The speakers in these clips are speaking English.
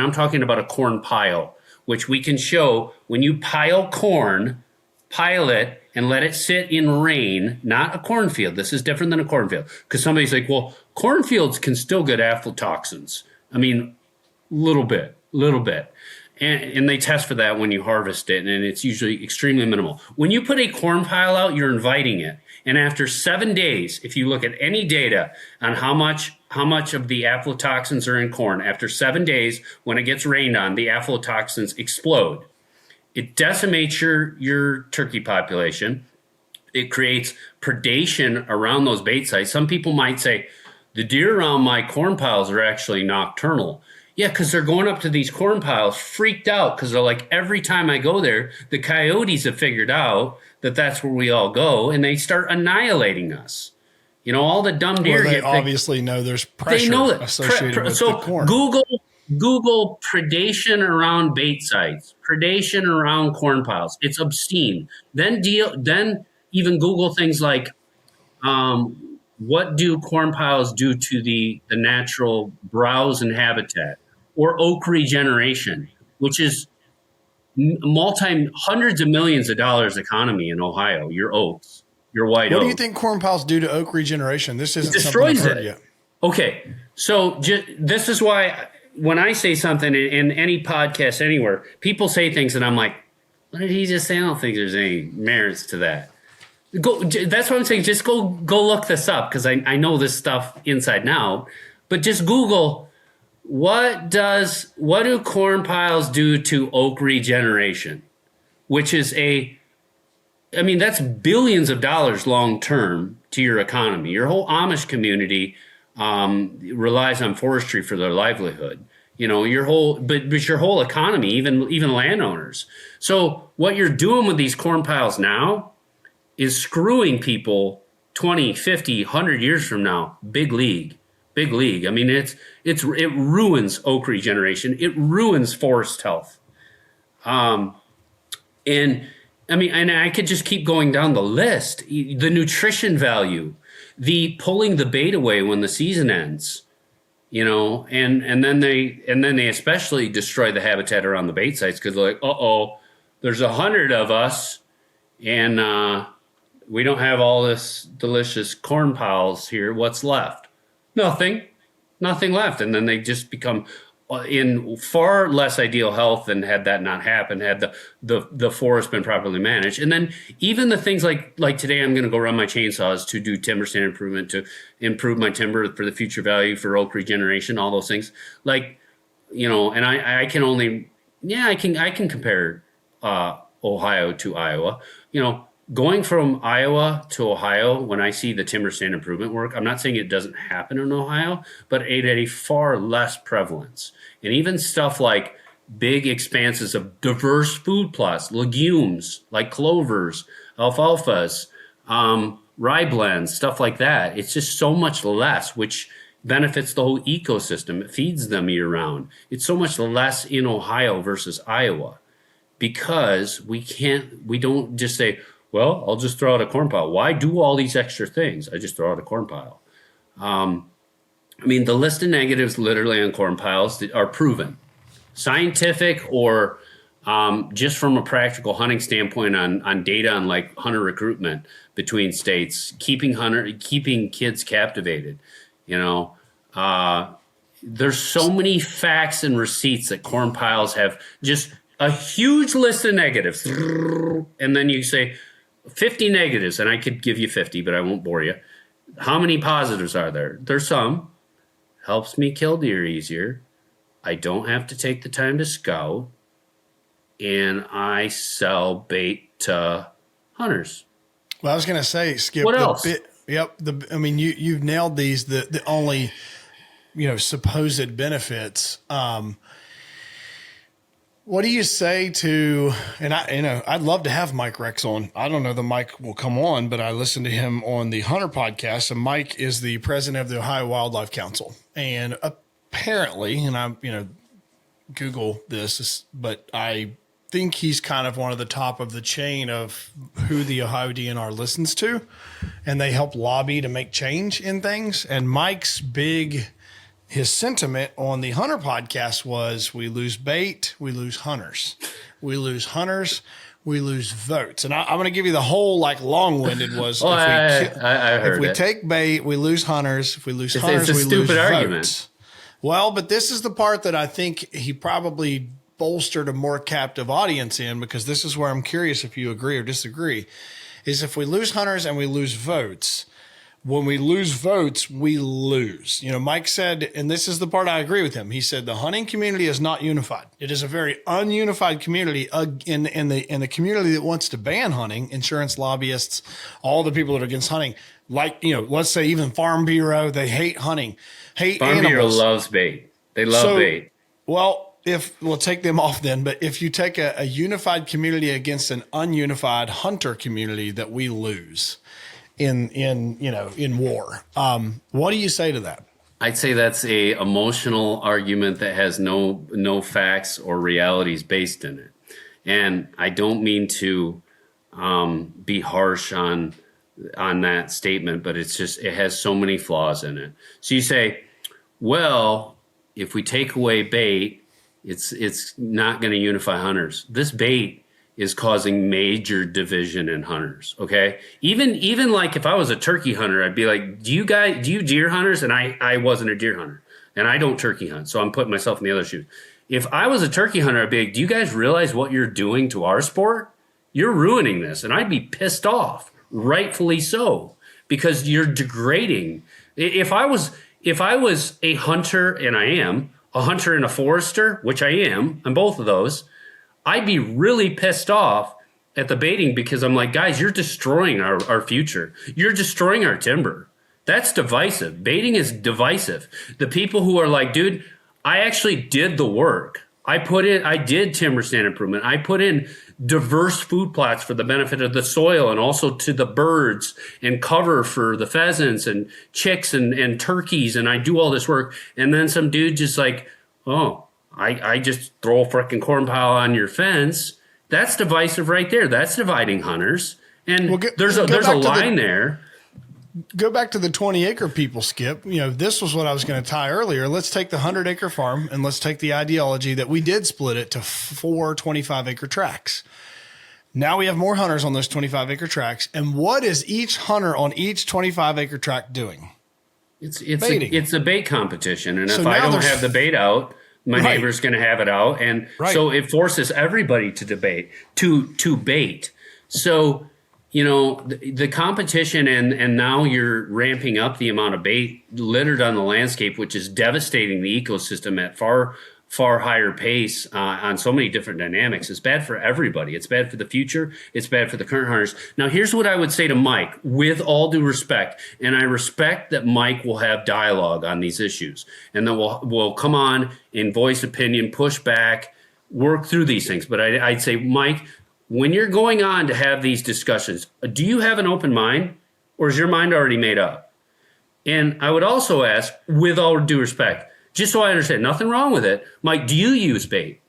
I'm talking about a corn pile, which we can show when you pile corn, pile it and let it sit in rain, not a cornfield. This is different than a cornfield, because somebody's like, well, cornfields can still get aflatoxins. I mean, little bit. And they test for that when you harvest it, and it's usually extremely minimal. When you put a corn pile out, you're inviting it. And after 7 days, if you look at any data on how much of the aflatoxins are in corn, after 7 days, when it gets rained on, the aflatoxins explode. It decimates your turkey population. It creates predation around those bait sites. Some people might say, the deer around my corn piles are actually nocturnal. Yeah, because they're going up to these corn piles freaked out, because they're like, every time I go there, the coyotes have figured out that that's where we all go, and they start annihilating us. You know, all the dumb deer. Well, they obviously know there's pressure they know that. associated with so the corn. Google predation around bait sites, predation around corn piles. It's obscene. Then even Google things like, what do corn piles do to the natural browse and habitat, or oak regeneration, which is hundreds of millions of dollars economy in Ohio. Your oaks, your white oak. What do you think corn piles do to oak regeneration? This isn't destroys something I've heard it yet. Okay, so this is why when I say something in any podcast anywhere, people say things and I'm like, what did he just say? I don't think there's any merits to that. That's what I'm saying. Just go look this up, because I know this stuff inside and out. But just Google, what do corn piles do to oak regeneration? Which is that's billions of dollars long term to your economy. Your whole Amish community relies on forestry for their livelihood. You know, your whole economy, even landowners. So what you're doing with these corn piles now is screwing people 20, 50, 100 years from now. Big league. I mean, it ruins oak regeneration. It ruins forest health. And I could just keep going down the list. The nutrition value, the pulling the bait away when the season ends, you know, and then they especially destroy the habitat around the bait sites, because they're like, there's 100 of us, and we don't have all this delicious corn piles here. What's left? Nothing left. And then they just become in far less ideal health than had that not happened, had the forest been properly managed. And then even the things like today, I'm going to go run my chainsaws to do timber stand improvement, to improve my timber for the future value for oak regeneration, all those things. Like, you know, and I can compare Ohio to Iowa. You know, going from Iowa to Ohio, when I see the timber stand improvement work, I'm not saying it doesn't happen in Ohio, but at a far less prevalence. And even stuff like big expanses of diverse food plots, legumes like clovers, alfalfas, rye blends, stuff like that. It's just so much less, which benefits the whole ecosystem. It feeds them year round. It's so much less in Ohio versus Iowa, because we don't just say, well, I'll just throw out a corn pile. Why do all these extra things? I just throw out a corn pile. The list of negatives literally on corn piles are proven. Scientific or just from a practical hunting standpoint on data on like hunter recruitment between states, keeping kids captivated. You know, there's so many facts and receipts that corn piles have just a huge list of negatives. And then you say 50 negatives, and I could give you 50, but I won't bore you. How many positives are there? There's some. Helps me kill deer easier. I don't have to take the time to scout. And I sell bait to hunters. Well, I was going to say, Skip. What else? You've nailed these. The only, supposed benefits. What do you say to? And I'd love to have Mike Rex on. I don't know the Mike will come on, but I listened to him on the Hunter podcast. And Mike is the president of the Ohio Wildlife Council, and apparently, and I Google this, but I think he's kind of one of the top of the chain of who the Ohio DNR listens to, and they help lobby to make change in things. And Mike's big his sentiment on the hunter podcast was, we lose bait, we lose hunters. We lose hunters, we lose votes. And I'm going to give you the whole long-winded was, if we take bait, we lose hunters. If we lose hunters, we lose votes. Well, but this is the part that I think he probably bolstered a more captive audience in, because this is where I'm curious if you agree or disagree, is if we lose hunters and we lose votes, when we lose votes, we lose. Mike said, and this is the part I agree with him. He said the hunting community is not unified. It is a very ununified community. In the community that wants to ban hunting, insurance lobbyists, all the people that are against hunting, let's say even Farm Bureau, they hate hunting, hate Farm animals. Bureau loves bait. They love bait. Well, we'll take them off then, but if you take a unified community against an ununified hunter community, that we lose in war. What do you say to that? I'd say that's a emotional argument that has no facts or realities based in it. And I don't mean to be harsh on that statement, but it has so many flaws in it. So you say, well, if we take away bait, it's not going to unify hunters. This bait is causing major division in hunters. Okay. Even like if I was a turkey hunter, I'd be like, do you deer hunters? And I wasn't a deer hunter and I don't turkey hunt. So I'm putting myself in the other shoe. If I was a turkey hunter, I'd be like, do you guys realize what you're doing to our sport? You're ruining this. And I'd be pissed off, rightfully so, because you're degrading. If I was a hunter, and I am a hunter and a forester, which I am, I'm both of those, I'd be really pissed off at the baiting, because I'm like, guys, you're destroying our future. You're destroying our timber. That's divisive. Baiting is divisive. The people who are like, dude, I actually did the work. I did timber stand improvement. I put in diverse food plots for the benefit of the soil and also to the birds, and cover for the pheasants and chicks and turkeys. And I do all this work. And then some dude just like, oh, I just throw a freaking corn pile on your fence. That's divisive right there. That's dividing hunters. And there's a line there. Go back to the 20-acre people, Skip. This was what I was going to tie earlier. Let's take the 100-acre farm, and let's take the ideology that we did split it to 4 25-acre tracts. Now we have more hunters on those 25-acre tracts. And what is each hunter on each 25-acre tract doing? It's a bait competition. And so if I don't have the bait out, my neighbor's going to have it out. And so it forces everybody to debate, to bait. So, the competition, and now you're ramping up the amount of bait littered on the landscape, which is devastating the ecosystem at far higher pace on so many different dynamics. It's bad for everybody. It's bad for the future. It's bad for the current hunters. Now, here's what I would say to Mike, with all due respect, and I respect that Mike will have dialogue on these issues, and then we'll come on and voice opinion, push back, work through these things. But I'd say, Mike, when you're going on to have these discussions, do you have an open mind, or is your mind already made up? And I would also ask, with all due respect, just so I understand, nothing wrong with it, Mike, do you use bait?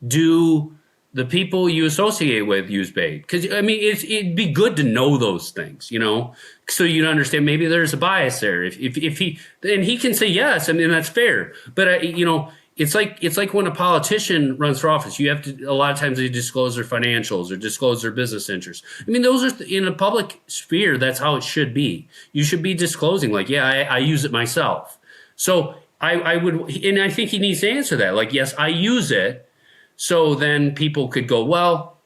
Do the people you associate with use bait? Because, it'd be good to know those things, so you'd understand maybe there's a bias there. If he, and he can say yes, that's fair. But, it's like when a politician runs for office, you have to, a lot of times they disclose their financials or disclose their business interests. those are in a public sphere. That's how it should be. You should be disclosing I use it myself. So I would, and I think he needs to answer that. Yes, I use it. So then people could go, well,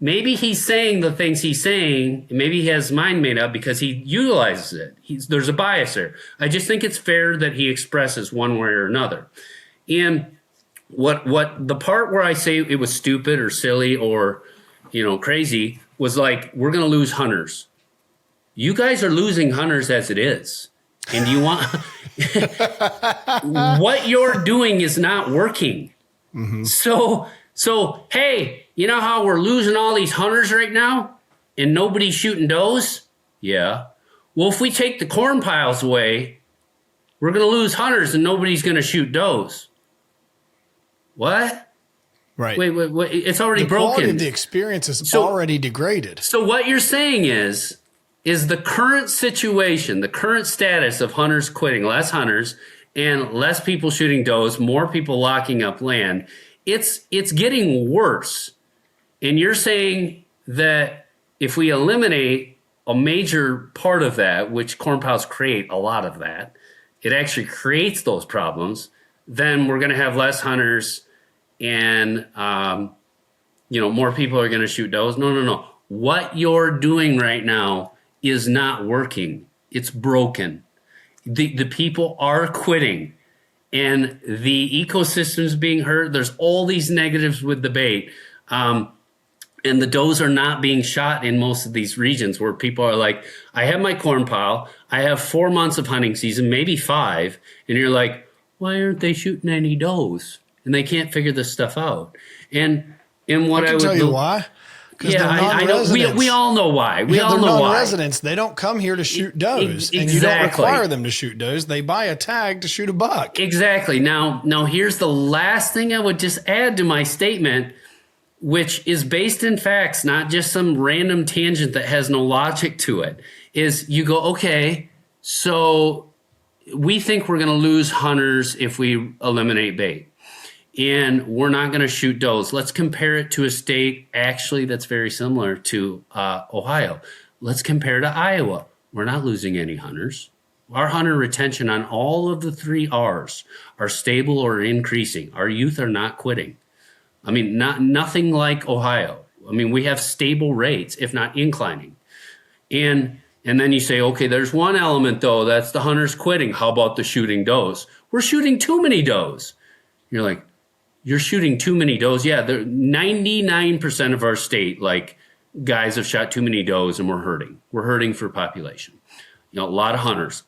maybe he's saying the things he's saying, and maybe he has his mind made up because he utilizes it. There's a bias there. I just think it's fair that he expresses one way or another. And what the part where I say it was stupid or silly or, crazy was we're going to lose hunters. You guys are losing hunters as it is. And do you want what you're doing is not working. Mm-hmm. So, hey, you know how we're losing all these hunters right now and nobody's shooting does? Yeah. Well, if we take the corn piles away, we're going to lose hunters and nobody's going to shoot does. What? Right. Wait. It's already broken. The quality of the experience is already degraded. So what you're saying is the current situation, the current status of hunters quitting, less hunters, and less people shooting does, more people locking up land. It's getting worse. And you're saying that if we eliminate a major part of that, which corn piles create a lot of that, it actually creates those problems, then we're going to have less hunters and, more people are going to shoot does. No. What you're doing right now is not working. It's broken. The people are quitting and the ecosystem's being hurt. There's all these negatives with the bait. And the does are not being shot in most of these regions where people are like, I have my corn pile. I have 4 months of hunting season, maybe 5. And you're like, why aren't they shooting any does? And they can't figure this stuff out. And what I can would tell you why. Yeah, I know. We all know why. We all know why. Non-residents, they don't come here to shoot does. Exactly. And you don't require them to shoot does. They buy a tag to shoot a buck. Exactly. Now here's the last thing I would just add to my statement, which is based in facts, not just some random tangent that has no logic to it, is you go, okay, so we think we're going to lose hunters if we eliminate bait. And we're not going to shoot does. Let's compare it to a state actually that's very similar to Ohio. Let's compare to Iowa. We're not losing any hunters. Our hunter retention on all of the 3 R's are stable or increasing. Our youth are not quitting. I mean, nothing like Ohio. I mean, we have stable rates, if not inclining. And then you say, okay, there's one element, though, that's the hunters quitting. How about the shooting does? We're shooting too many does. You're like, you're shooting too many does? Yeah, 99% of our state, guys have shot too many does and we're hurting. We're hurting for population. A lot of hunters,